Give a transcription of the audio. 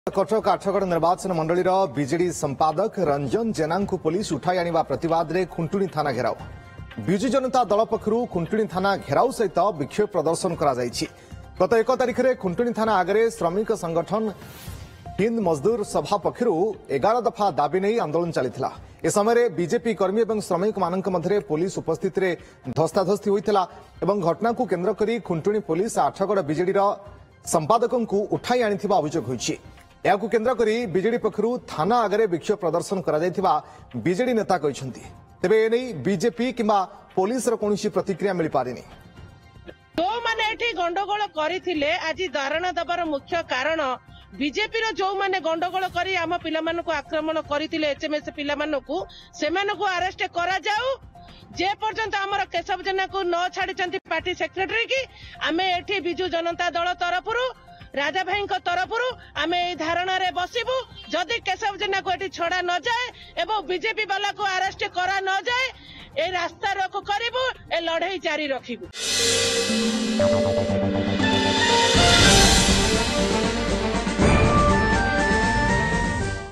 कटक आठगड़ निर्वाचन मंडल बीजेडी संपादक रंजन जेना पुलिस उठाई आने प्रतिवाद में खुंटुणी थाना घेराव। विजु जनता दल पक्षर खुंटुणी थाना घेराव सहित विक्षोभ प्रदर्शन गत 1 तारिख में खुंटुणी थाना आगे श्रमिक संगठन हिंद मजदूर सभा पक्षर 11 दफा दाबी नहीं आंदोलन चलता। ए समय बीजेपी कर्मी और श्रमिक मान मध्य पुलिस उपस्थित धस्ताधस्ती होता। घटना को केन्द्र कर खुंटुणी पुलिस आठगड़ बीजेडी संपादकों को उठाई आनी अभियोग होइछि। याकु केन्द्र करी बीजेडी पक्षर थाना आगे विक्षोभ प्रदर्शन करा बीजेडी नेता कहते। तेबे एने बीजेपी किंबा पुलिस कौन प्रतिक्रिया मिल पारिनी। जो माने एठी गंडगोल करथिले आज धारणा दबार मुख्य कारण बीजेपी रो जो माने गंडगोल करी आम पिला मानकु आक्रमण करथिले एचएमएस पिला मानकु सेमानकु अरेस्ट करा जाऊ। जे पर्यंत हमर केशव जेना को न छाडी पार्टी सेक्रेटरी की आमे एठी बिजु जनता दल तरफरु राजा भाई तरफरु आमे ए धारणा रे बसिबु। जदि केशव जेना को एठी छड़ा न जाए एवं बीजेपी वाला को अरेस्ट करा न जाए ए रास्ता रोको करिबु। ए लड़ाई जारी रखिबु।